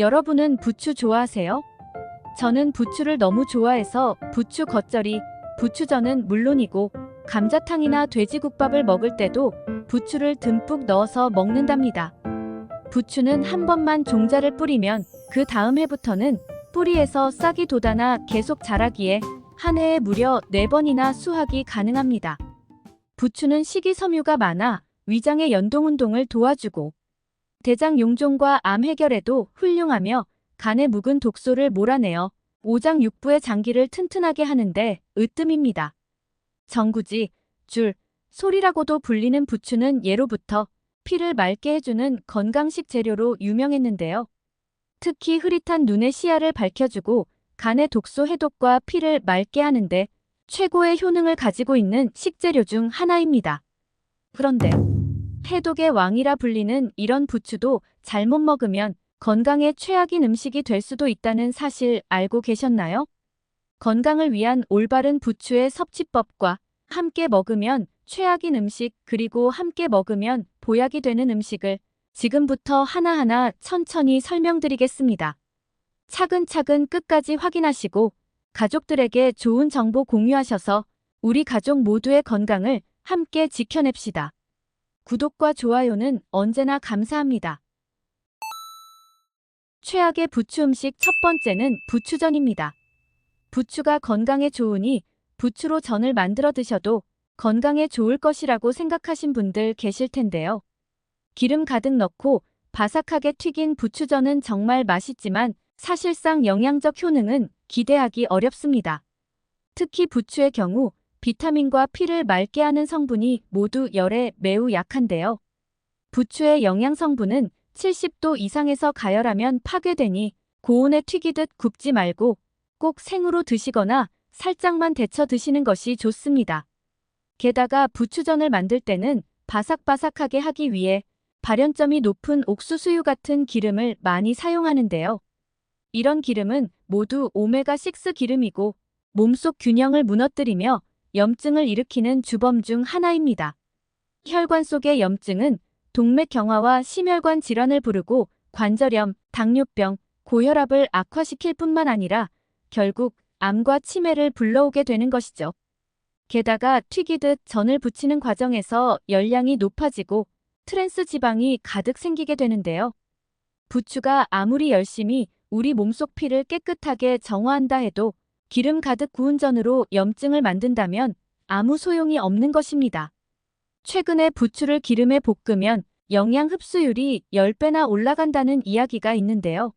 여러분은 부추 좋아하세요? 저는 부추를 너무 좋아해서 부추 겉절이, 부추전은 물론이고 감자탕이나 돼지국밥을 먹을 때도 부추를 듬뿍 넣어서 먹는답니다. 부추는 한 번만 종자를 뿌리면 그 다음 해부터는 뿌리에서 싹이 돋아나 계속 자라기에 한 해에 무려 4번이나 수확이 가능합니다. 부추는 식이섬유가 많아 위장의 연동운동을 도와주고 대장 용종과 암 해결에도 훌륭하며 간에 묵은 독소를 몰아내어 오장육부의 장기를 튼튼하게 하는데 으뜸입니다. 정구지, 줄, 솔이라고도 불리는 부추는 예로부터 피를 맑게 해주는 건강식 재료로 유명했는데요. 특히 흐릿한 눈의 시야를 밝혀주고 간의 독소 해독과 피를 맑게 하는데 최고의 효능을 가지고 있는 식재료 중 하나입니다. 그런데 해독의 왕이라 불리는 이런 부추도 잘못 먹으면 건강에 최악인 음식이 될 수도 있다는 사실 알고 계셨나요? 건강을 위한 올바른 부추의 섭취법과 함께 먹으면 최악인 음식 그리고 함께 먹으면 보약이 되는 음식을 지금부터 하나하나 천천히 설명드리겠습니다. 차근차근 끝까지 확인하시고 가족들에게 좋은 정보 공유하셔서 우리 가족 모두의 건강을 함께 지켜냅시다. 구독과 좋아요는 언제나 감사합니다. 최악의 부추 음식 첫 번째는 부추전입니다. 부추가 건강에 좋으니 부추로 전을 만들어 드셔도 건강에 좋을 것이라고 생각하신 분들 계실 텐데요. 기름 가득 넣고 바삭하게 튀긴 부추전은 정말 맛있지만 사실상 영양적 효능은 기대하기 어렵습니다. 특히 부추의 경우 비타민과 피를 맑게 하는 성분이 모두 열에 매우 약한데요. 부추의 영양 성분은 70도 이상에서 가열하면 파괴되니 고온에 튀기듯 굽지 말고 꼭 생으로 드시거나 살짝만 데쳐 드시는 것이 좋습니다. 게다가 부추전을 만들 때는 바삭바삭하게 하기 위해 발연점이 높은 옥수수유 같은 기름을 많이 사용하는데요. 이런 기름은 모두 오메가6 기름이고 몸속 균형을 무너뜨리며 염증을 일으키는 주범 중 하나입니다. 혈관 속의 염증은 동맥경화와 심혈관 질환을 부르고 관절염, 당뇨병, 고혈압을 악화시킬 뿐만 아니라 결국 암과 치매를 불러오게 되는 것이죠. 게다가 튀기듯 전을 부치는 과정에서 열량이 높아지고 트랜스 지방이 가득 생기게 되는데요. 부추가 아무리 열심히 우리 몸속 피를 깨끗하게 정화한다 해도 기름 가득 구운 전으로 염증을 만든다면 아무 소용이 없는 것입니다. 최근에 부추를 기름에 볶으면 영양 흡수율이 10배나 올라간다는 이야기가 있는데요.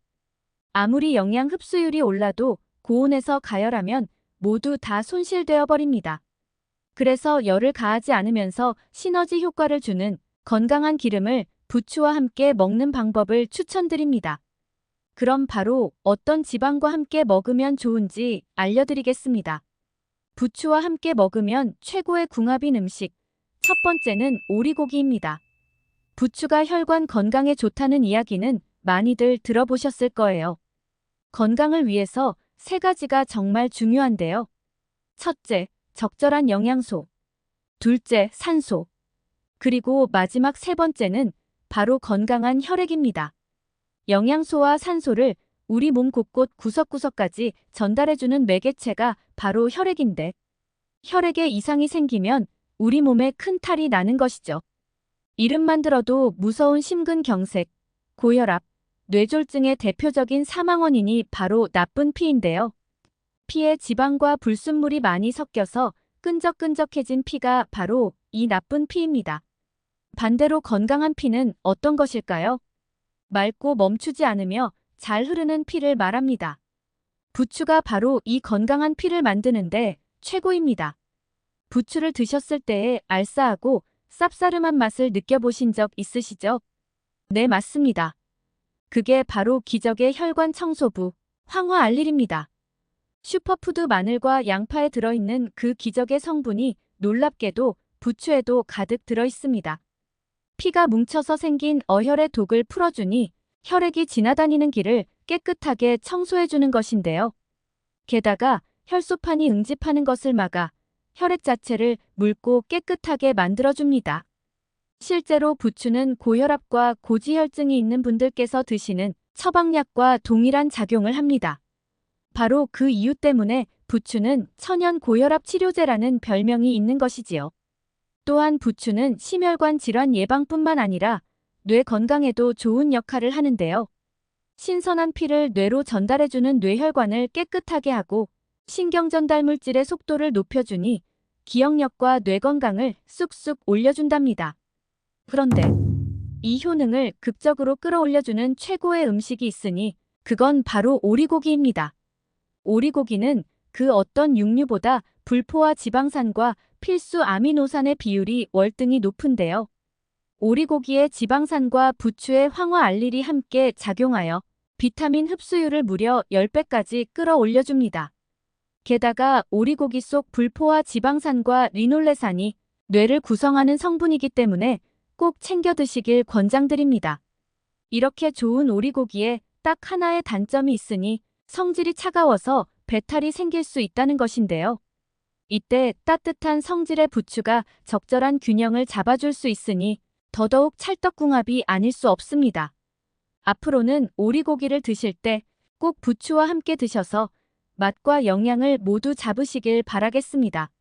아무리 영양 흡수율이 올라도 고온에서 가열하면 모두 다 손실되어 버립니다. 그래서 열을 가하지 않으면서 시너지 효과를 주는 건강한 기름을 부추와 함께 먹는 방법을 추천드립니다. 그럼 바로 어떤 지방과 함께 먹으면 좋은지 알려드리겠습니다. 부추와 함께 먹으면 최고의 궁합인 음식. 첫 번째는 오리고기입니다. 부추가 혈관 건강에 좋다는 이야기는 많이들 들어보셨을 거예요. 건강을 위해서 3가지가 정말 중요한데요. 첫째, 적절한 영양소. 둘째, 산소. 그리고 마지막 3번째는 바로 건강한 혈액입니다. 영양소와 산소를 우리 몸 곳곳 구석구석까지 전달해주는 매개체가 바로 혈액인데 혈액에 이상이 생기면 우리 몸에 큰 탈이 나는 것이죠. 이름만 들어도 무서운 심근경색, 고혈압, 뇌졸중의 대표적인 사망 원인이 바로 나쁜 피인데요. 피에 지방과 불순물이 많이 섞여서 끈적끈적해진 피가 바로 이 나쁜 피입니다. 반대로 건강한 피는 어떤 것일까요? 맑고 멈추지 않으며 잘 흐르는 피를 말합니다. 부추가 바로 이 건강한 피를 만드는데 최고입니다. 부추를 드셨을 때의 알싸하고 쌉싸름한 맛을 느껴보신 적 있으시죠? 네, 맞습니다. 그게 바로 기적의 혈관 청소부, 황화알릴입니다. 슈퍼푸드 마늘과 양파에 들어있는 그 기적의 성분이 놀랍게도 부추에도 가득 들어있습니다. 피가 뭉쳐서 생긴 어혈의 독을 풀어주니 혈액이 지나다니는 길을 깨끗하게 청소해주는 것인데요. 게다가 혈소판이 응집하는 것을 막아 혈액 자체를 묽고 깨끗하게 만들어줍니다. 실제로 부추는 고혈압과 고지혈증이 있는 분들께서 드시는 처방약과 동일한 작용을 합니다. 바로 그 이유 때문에 부추는 천연 고혈압 치료제라는 별명이 있는 것이지요. 또한 부추는 심혈관 질환 예방뿐만 아니라 뇌 건강에도 좋은 역할을 하는데요. 신선한 피를 뇌로 전달해주는 뇌혈관을 깨끗하게 하고 신경 전달 물질의 속도를 높여주니 기억력과 뇌 건강을 쑥쑥 올려준답니다. 그런데 이 효능을 극적으로 끌어올려주는 최고의 음식이 있으니 그건 바로 오리고기입니다. 오리고기는 그 어떤 육류보다 불포화 지방산과 필수 아미노산의 비율이 월등히 높은데요. 오리고기의 지방산과 부추의 황화알릴이 함께 작용하여 비타민 흡수율을 무려 10배까지 끌어올려줍니다. 게다가 오리고기 속 불포화 지방산과 리놀레산이 뇌를 구성하는 성분이기 때문에 꼭 챙겨 드시길 권장드립니다. 이렇게 좋은 오리고기에 딱 하나의 단점이 있으니 성질이 차가워서 배탈이 생길 수 있다는 것인데요. 이때 따뜻한 성질의 부추가 적절한 균형을 잡아줄 수 있으니 더더욱 찰떡궁합이 아닐 수 없습니다. 앞으로는 오리고기를 드실 때 꼭 부추와 함께 드셔서 맛과 영양을 모두 잡으시길 바라겠습니다.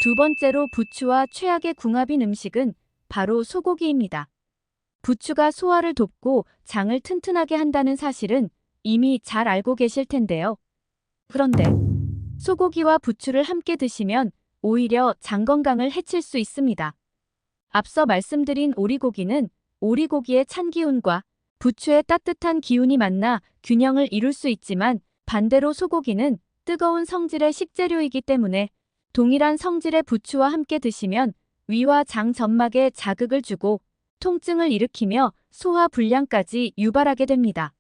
두 번째로 부추와 최악의 궁합인 음식은 바로 소고기입니다. 부추가 소화를 돕고 장을 튼튼하게 한다는 사실은 이미 잘 알고 계실 텐데요. 그런데 소고기와 부추를 함께 드시면 오히려 장 건강을 해칠 수 있습니다. 앞서 말씀드린 오리고기는 오리고기의 찬 기운과 부추의 따뜻한 기운이 만나 균형을 이룰 수 있지만 반대로 소고기는 뜨거운 성질의 식재료이기 때문에 동일한 성질의 부추와 함께 드시면 위와 장 점막에 자극을 주고 통증을 일으키며 소화 불량까지 유발하게 됩니다.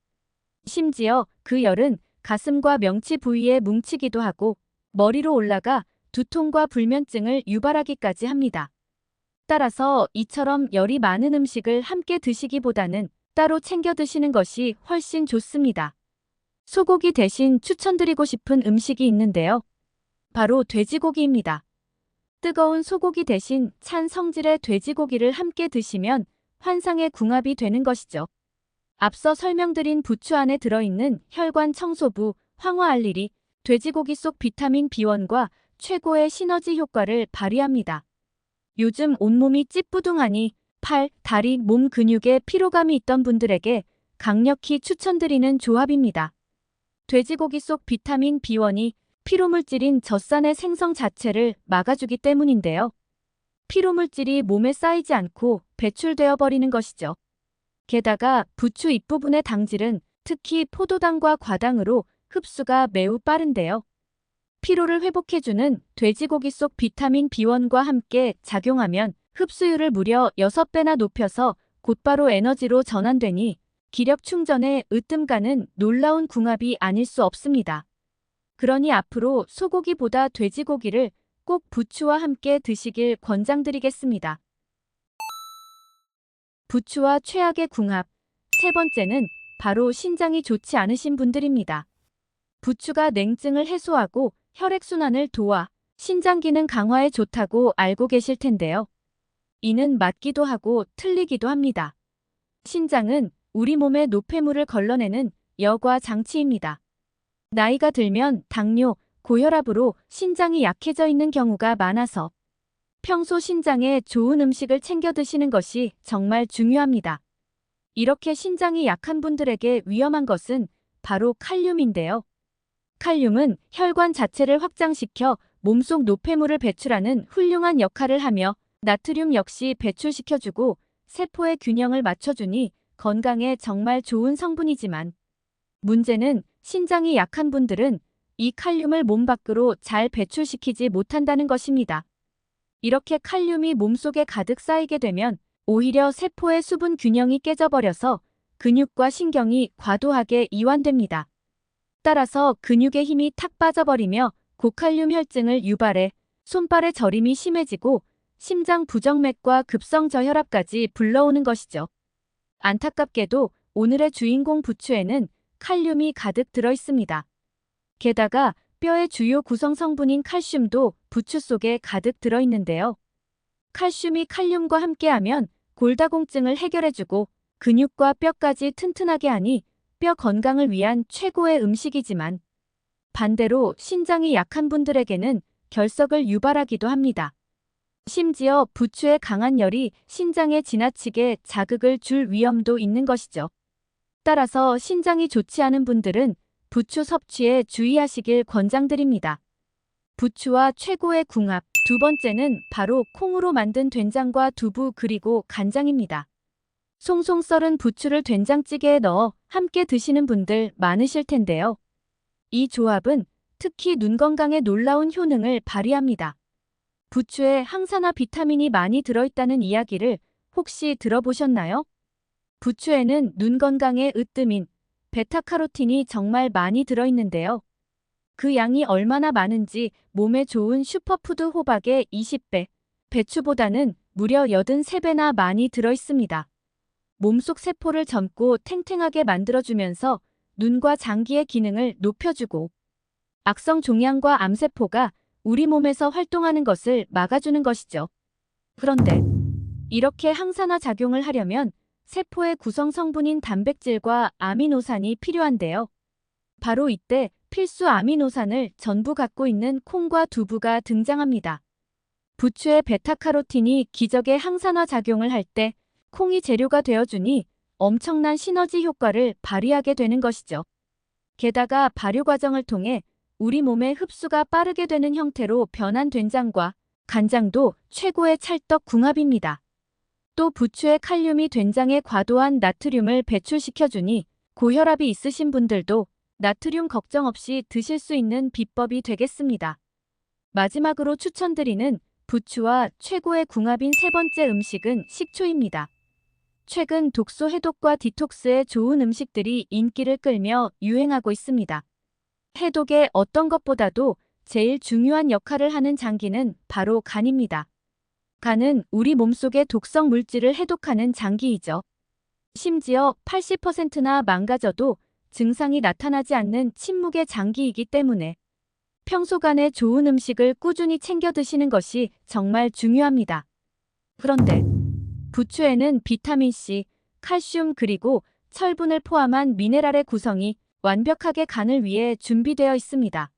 심지어 그 열은 가슴과 명치 부위에 뭉치기도 하고 머리로 올라가 두통과 불면증을 유발하기까지 합니다. 따라서 이처럼 열이 많은 음식을 함께 드시기보다는 따로 챙겨 드시는 것이 훨씬 좋습니다. 소고기 대신 추천드리고 싶은 음식이 있는데요. 바로 돼지고기입니다. 뜨거운 소고기 대신 찬 성질의 돼지고기를 함께 드시면 환상의 궁합이 되는 것이죠. 앞서 설명드린 부추 안에 들어있는 혈관 청소부 황화알릴이 돼지고기 속 비타민 B1과 최고의 시너지 효과를 발휘합니다. 요즘 온몸이 찌뿌둥하니 팔, 다리, 몸 근육에 피로감이 있던 분들에게 강력히 추천드리는 조합입니다. 돼지고기 속 비타민 B1이 피로물질인 젖산의 생성 자체를 막아주기 때문인데요. 피로물질이 몸에 쌓이지 않고 배출되어 버리는 것이죠. 게다가 부추 잎부분의 당질은 특히 포도당과 과당으로 흡수가 매우 빠른데요. 피로를 회복해주는 돼지고기 속 비타민 B1과 함께 작용하면 흡수율을 무려 6배나 높여서 곧바로 에너지로 전환되니 기력 충전에 으뜸가는 놀라운 궁합이 아닐 수 없습니다. 그러니 앞으로 소고기보다 돼지고기를 꼭 부추와 함께 드시길 권장드리겠습니다. 부추와 최악의 궁합. 세 번째는 바로 신장이 좋지 않으신 분들입니다. 부추가 냉증을 해소하고 혈액순환을 도와 신장 기능 강화에 좋다고 알고 계실 텐데요. 이는 맞기도 하고 틀리기도 합니다. 신장은 우리 몸의 노폐물을 걸러내는 여과 장치입니다. 나이가 들면 당뇨, 고혈압으로 신장이 약해져 있는 경우가 많아서 평소 신장에 좋은 음식을 챙겨 드시는 것이 정말 중요합니다. 이렇게 신장이 약한 분들에게 위험한 것은 바로 칼륨인데요. 칼륨은 혈관 자체를 확장시켜 몸속 노폐물을 배출하는 훌륭한 역할을 하며 나트륨 역시 배출시켜주고 세포의 균형을 맞춰주니 건강에 정말 좋은 성분이지만 문제는 신장이 약한 분들은 이 칼륨을 몸 밖으로 잘 배출시키지 못한다는 것입니다. 이렇게 칼륨이 몸속에 가득 쌓이게 되면 오히려 세포의 수분 균형이 깨져버려서 근육과 신경이 과도하게 이완됩니다. 따라서 근육의 힘이 탁 빠져버리며 고칼륨 혈증을 유발해 손발의 저림이 심해지고 심장 부정맥과 급성 저혈압까지 불러오는 것이죠. 안타깝게도 오늘의 주인공 부추에는 칼륨이 가득 들어 있습니다. 게다가 뼈의 주요 구성 성분인 칼슘도 부추 속에 가득 들어 있는데요. 칼슘이 칼륨과 함께하면 골다공증을 해결해주고 근육과 뼈까지 튼튼하게 하니 뼈 건강을 위한 최고의 음식이지만 반대로 신장이 약한 분들에게는 결석을 유발하기도 합니다. 심지어 부추의 강한 열이 신장에 지나치게 자극을 줄 위험도 있는 것이죠. 따라서 신장이 좋지 않은 분들은 부추 섭취에 주의하시길 권장드립니다. 부추와 최고의 궁합. 두 번째는 바로 콩으로 만든 된장과 두부 그리고 간장입니다. 송송 썰은 부추를 된장찌개에 넣어 함께 드시는 분들 많으실 텐데요. 이 조합은 특히 눈 건강에 놀라운 효능을 발휘합니다. 부추에 항산화 비타민이 많이 들어있다는 이야기를 혹시 들어보셨나요? 부추에는 눈 건강에 으뜸인 베타카로틴이 정말 많이 들어있는데요. 그 양이 얼마나 많은지 몸에 좋은 슈퍼푸드 호박의 20배, 배추보다는 무려 83배나 많이 들어있습니다. 몸속 세포를 젊고 탱탱하게 만들어주면서 눈과 장기의 기능을 높여주고 악성 종양과 암세포가 우리 몸에서 활동하는 것을 막아주는 것이죠. 그런데 이렇게 항산화 작용을 하려면 세포의 구성 성분인 단백질과 아미노산이 필요한데요. 바로 이때 필수 아미노산을 전부 갖고 있는 콩과 두부가 등장합니다. 부추의 베타카로틴이 기적의 항산화 작용을 할 때 콩이 재료가 되어주니 엄청난 시너지 효과를 발휘하게 되는 것이죠. 게다가 발효 과정을 통해 우리 몸의 흡수가 빠르게 되는 형태로 변한 된장과 간장도 최고의 찰떡 궁합입니다. 또 부추의 칼륨이 된장에 과도한 나트륨을 배출시켜주니 고혈압이 있으신 분들도 나트륨 걱정 없이 드실 수 있는 비법이 되겠습니다. 마지막으로 추천드리는 부추와 최고의 궁합인 세 번째 음식은 식초입니다. 최근 독소 해독과 디톡스에 좋은 음식들이 인기를 끌며 유행하고 있습니다. 해독의 어떤 것보다도 제일 중요한 역할을 하는 장기는 바로 간입니다. 간은 우리 몸속의 독성 물질을 해독하는 장기이죠. 심지어 80%나 망가져도 증상이 나타나지 않는 침묵의 장기이기 때문에 평소 간에 좋은 음식을 꾸준히 챙겨 드시는 것이 정말 중요합니다. 그런데 부추에는 비타민C, 칼슘 그리고 철분을 포함한 미네랄의 구성이 완벽하게 간을 위해 준비되어 있습니다.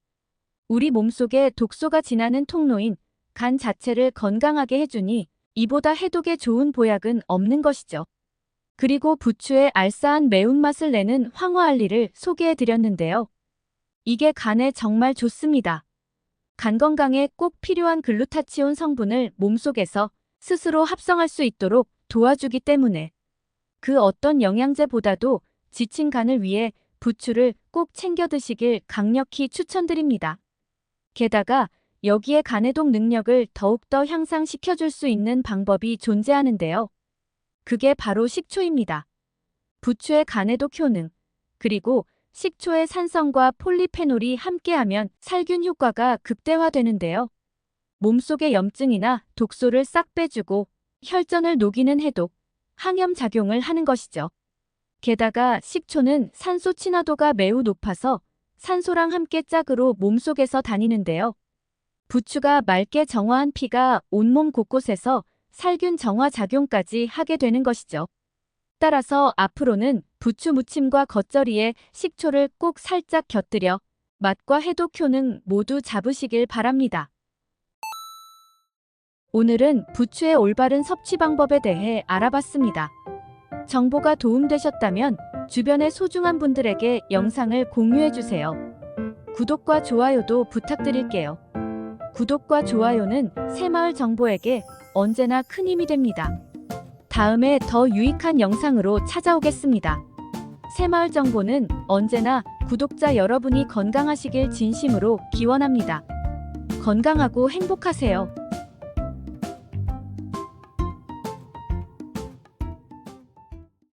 우리 몸속에 독소가 지나는 통로인 간 자체를 건강하게 해주니 이보다 해독에 좋은 보약은 없는 것이죠. 그리고 부추의 알싸한 매운맛을 내는 황화알리를 소개해드렸는데요. 이게 간에 정말 좋습니다. 간 건강에 꼭 필요한 글루타치온 성분을 몸속에서 스스로 합성할 수 있도록 도와주기 때문에 그 어떤 영양제보다도 지친 간을 위해 부추를 꼭 챙겨 드시길 강력히 추천드립니다. 게다가 여기에 간해독 능력을 더욱더 향상시켜줄 수 있는 방법이 존재하는데요. 그게 바로 식초입니다. 부추의 간해독 효능, 그리고 식초의 산성과 폴리페놀이 함께하면 살균 효과가 극대화되는데요. 몸속의 염증이나 독소를 싹 빼주고 혈전을 녹이는 해독, 항염 작용을 하는 것이죠. 게다가 식초는 산소 친화도가 매우 높아서 산소랑 함께 짝으로 몸속에서 다니는데요. 부추가 맑게 정화한 피가 온몸 곳곳에서 살균 정화 작용까지 하게 되는 것이죠. 따라서 앞으로는 부추 무침과 겉절이에 식초를 꼭 살짝 곁들여 맛과 해독 효능 모두 잡으시길 바랍니다. 오늘은 부추의 올바른 섭취 방법에 대해 알아봤습니다. 정보가 도움되셨다면 주변의 소중한 분들에게 영상을 공유해주세요. 구독과 좋아요도 부탁드릴게요. 구독과 좋아요는 새마을 정보에게 언제나 큰 힘이 됩니다. 다음에 더 유익한 영상으로 찾아오겠습니다. 새마을 정보는 언제나 구독자 여러분이 건강하시길 진심으로 기원합니다. 건강하고 행복하세요.